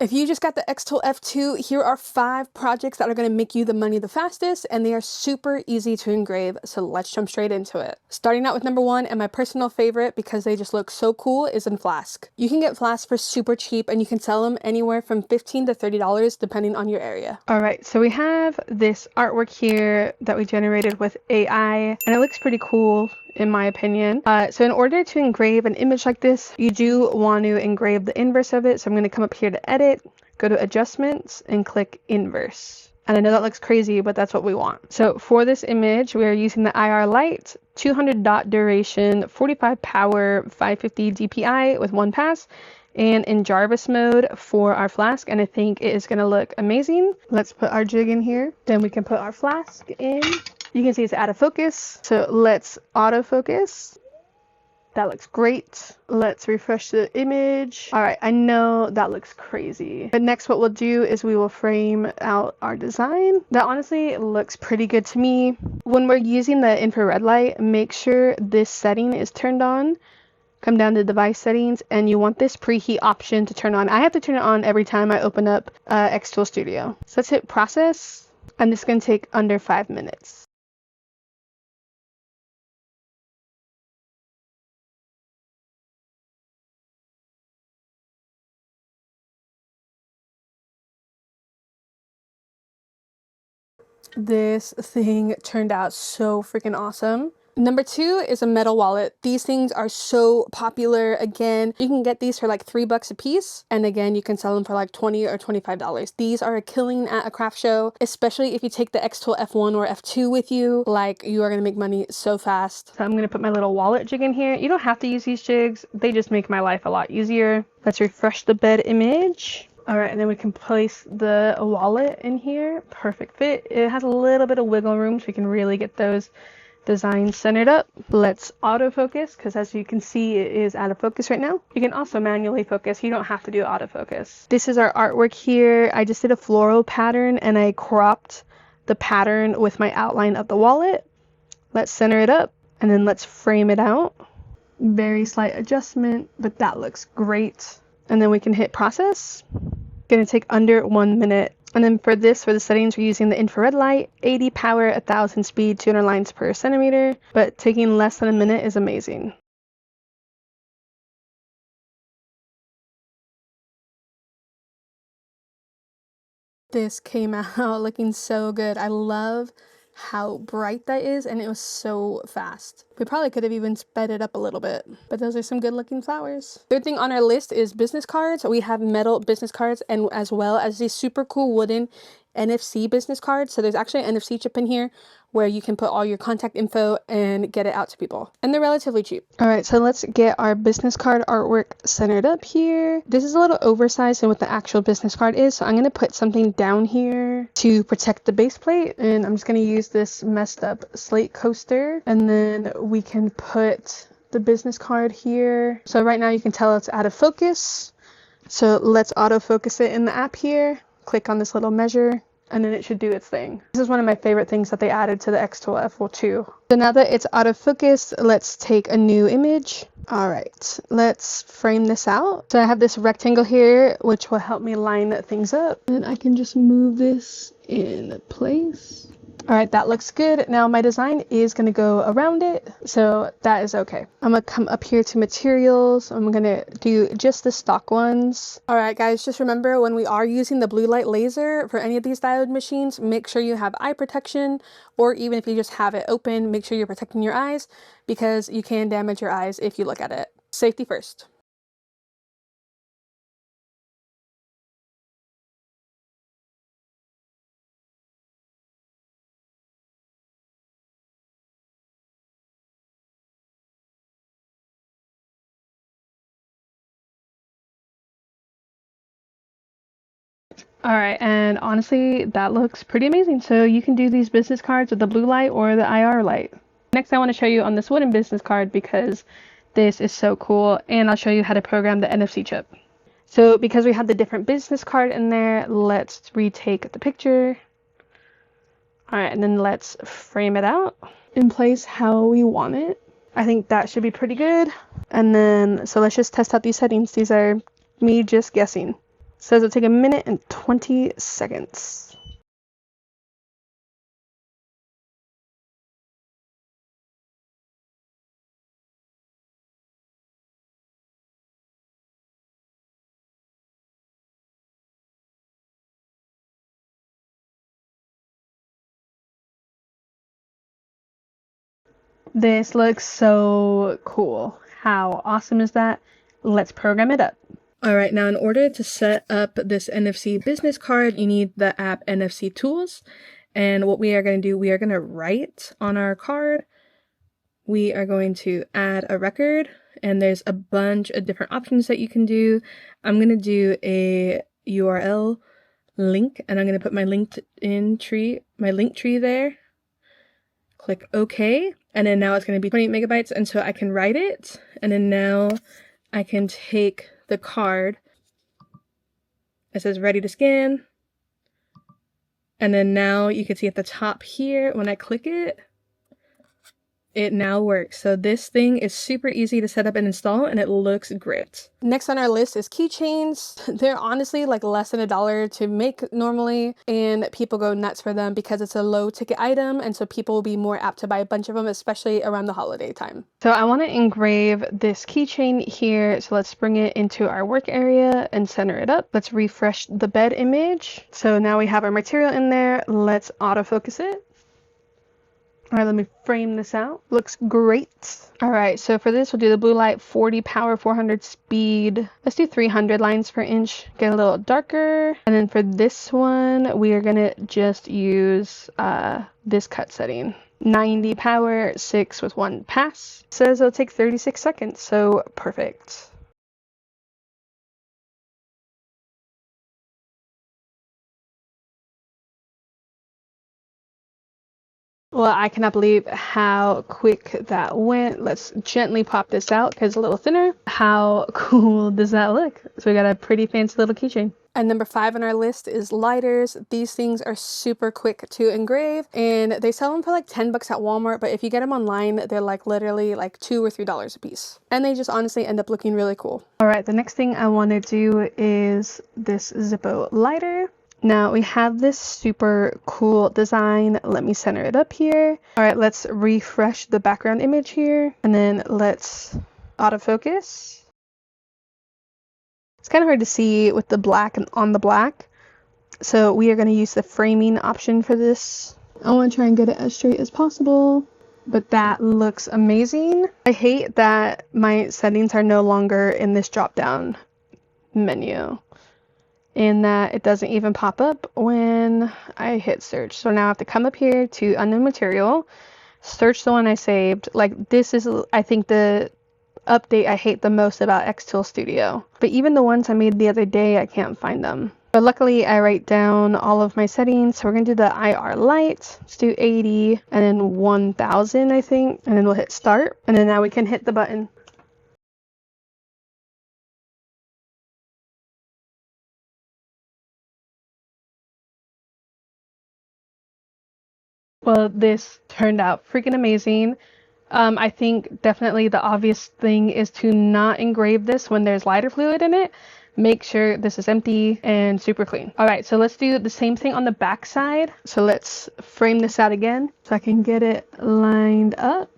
If you just got the xTool F2, here are 5 projects that are going to make you the money the fastest, and they are super easy to engrave, so let's jump straight into it. Starting out with number 1, and my personal favorite because they just look so cool, is in Flask. You can get Flask for super cheap, and you can sell them anywhere from $15 to $30 depending on your area. Alright, so we have this artwork here that we generated with AI, and it looks pretty cool in my opinion. So in order to engrave an image like this, you do want to engrave the inverse of it. So I'm going to come up here to edit, go to adjustments, and click inverse. And I know that looks crazy, but that's what we want. So for this image, we are using the IR light, 200 dot duration, 45 power, 550 DPI with 1 pass, and in Jarvis mode for our flask, and I think it is going to look amazing. Let's put our jig in here, then we can put our flask in. You can see it's out of focus, so let's autofocus. That looks great. Let's refresh the image. All right, I know that looks crazy. But next what we'll do is we will frame out our design. That honestly looks pretty good to me. When we're using the infrared light, make sure this setting is turned on. Come down to device settings, and you want this preheat option to turn on. I have to turn it on every time I open up xTool Studio. So let's hit process, and this is going to take under 5 minutes. This thing turned out so freaking awesome. Number 2 is a metal wallet. These things are so popular. Again, you can get these for like $3 a piece. And again, you can sell them for like $20 or $25. These are a killing at a craft show, especially if you take the xTool F1 or F2 with you. Like, you are going to make money so fast. So I'm going to put my little wallet jig in here. You don't have to use these jigs. They just make my life a lot easier. Let's refresh the bed image. All right, and then we can place the wallet in here. Perfect fit. It has a little bit of wiggle room, so we can really get those designs centered up. Let's autofocus, because as you can see, it is out of focus right now. You can also manually focus. You don't have to do autofocus. This is our artwork here. I just did a floral pattern, and I cropped the pattern with my outline of the wallet. Let's center it up, and then let's frame it out. Very slight adjustment, but that looks great. And then we can hit process. Gonna take under 1 minute. And then for the settings, we're using the infrared light, 80 power, 1000 speed, 200 lines per centimeter, but taking less than a minute is amazing. This came out looking so good. I love how bright that is, and it was so fast. We probably could have even sped it up a little bit, but those are some good looking flowers. Third thing on our list is business cards. We have metal business cards, and as well as these super cool wooden NFC business cards. So there's actually an NFC chip in here where you can put all your contact info and get it out to people, and they're relatively cheap. All right, so let's get our business card artwork centered up here. This is a little oversized than what the actual business card is, so I'm going to put something down here to protect the base plate, and I'm just going to use this messed up slate coaster, and then we can put the business card here. So right now you can tell it's out of focus, so let's autofocus it in the app here. Click on this little measure, and then it should do its thing. This is one of my favorite things that they added to the xTool F2. So now that it's out of focus, let's take a new image. All right, let's frame this out. So I have this rectangle here, which will help me line things up. And I can just move this in place. All right, that looks good. Now my design is gonna go around it, so that is okay. I'm gonna come up here to materials. I'm gonna do just the stock ones. All right, guys, just remember when we are using the blue light laser for any of these diode machines, make sure you have eye protection, or even if you just have it open, make sure you're protecting your eyes because you can damage your eyes if you look at it. Safety first. All right, and honestly, that looks pretty amazing. So you can do these business cards with the blue light or the IR light. Next, I want to show you on this wooden business card because this is so cool, and I'll show you how to program the NFC chip. So because we have the different business card in there, let's retake the picture. All right, and then let's frame it out in place how we want it. I think that should be pretty good. And then, so let's just test out these settings. These are me just guessing. says it'll take 1 minute and 20 seconds. This looks so cool. How awesome is that? Let's program it up. All right, now in order to set up this NFC business card, you need the app NFC Tools. And what we are going to do, we are going to write on our card. We are going to add a record, and there's a bunch of different options that you can do. I'm going to do a URL link, and I'm going to put my link tree there. Click OK, and then now it's going to be 28 megabytes, and so I can write it, and then now I can take the card. It says ready to scan, and then now you can see at the top here, when I click it, it now works. So this thing is super easy to set up and install, and it looks great. Next on our list is keychains. They're honestly like less than $1 to make normally, and people go nuts for them because it's a low ticket item, and so people will be more apt to buy a bunch of them, especially around the holiday time. So I want to engrave this keychain here, so let's bring it into our work area and center it up. Let's refresh the bed image. So now we have our material in there. Let's autofocus it. All right, let me frame this out. Looks great. All right, so for this, we'll do the blue light, 40 power, 400 speed. Let's do 300 lines per inch, get a little darker. And then for this one, we are gonna just use this cut setting. 90 power, 6 with 1 pass. It says it'll take 36 seconds, so perfect. Well, I cannot believe how quick that went. Let's gently pop this out because it's a little thinner. How cool does that look? So we got a pretty fancy little keychain. And number 5 on our list is lighters. These things are super quick to engrave, and they sell them for like 10 bucks at Walmart, but if you get them online, they're like literally like $2 or $3 a piece. And they just honestly end up looking really cool. All right, the next thing I want to do is this Zippo lighter. Now we have this super cool design. Let me center it up here. All right, let's refresh the background image here, and then let's autofocus. It's kind of hard to see with the black and on the black, so we are going to use the framing option for this. I want to try and get it as straight as possible, but that looks amazing. I hate that my settings are no longer in this drop down menu, and that it doesn't even pop up when I hit search. So now I have to come up here to unknown material, search the one I saved. Like, this is, I think, the update I hate the most about xTool Studio. But even the ones I made the other day, I can't find them. But luckily I write down all of my settings. So we're gonna do the IR light. Let's do 80 and then 1000, I think, and then we'll hit start, and then now we can hit the button. Well, this turned out freaking amazing. I think definitely the obvious thing is to not engrave this when there's lighter fluid in it. Make sure this is empty and super clean. All right, so let's do the same thing on the back side. So let's frame this out again so I can get it lined up.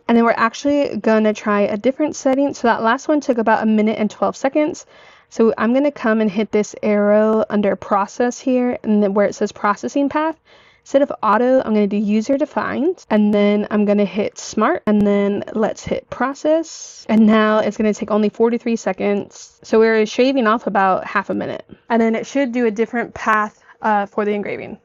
And then we're actually gonna try a different setting. So that last one took about 1 minute and 12 seconds. So I'm gonna come and hit this arrow under process here, and then where it says processing path. Instead of auto, I'm going to do user defined, and then I'm going to hit smart, and then let's hit process. And now it's going to take only 43 seconds. So we're shaving off about half a minute. And then it should do a different path for the engraving.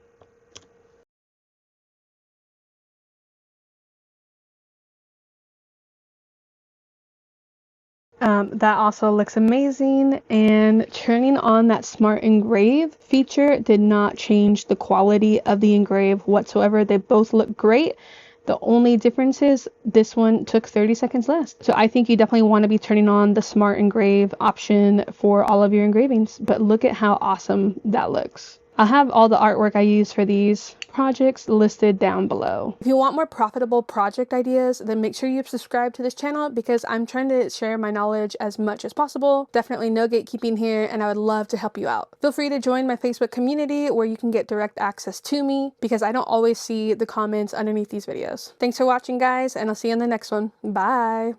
That also looks amazing, and turning on that smart engrave feature did not change the quality of the engrave whatsoever. They both look great. The only difference is this one took 30 seconds less. So I think you definitely want to be turning on the smart engrave option for all of your engravings, but look at how awesome that looks. I'll have all the artwork I use for these projects listed down below. If you want more profitable project ideas, then make sure you subscribe to this channel because I'm trying to share my knowledge as much as possible. Definitely no gatekeeping here, and I would love to help you out. Feel free to join my Facebook community where you can get direct access to me because I don't always see the comments underneath these videos. Thanks for watching, guys, and I'll see you in the next one. Bye!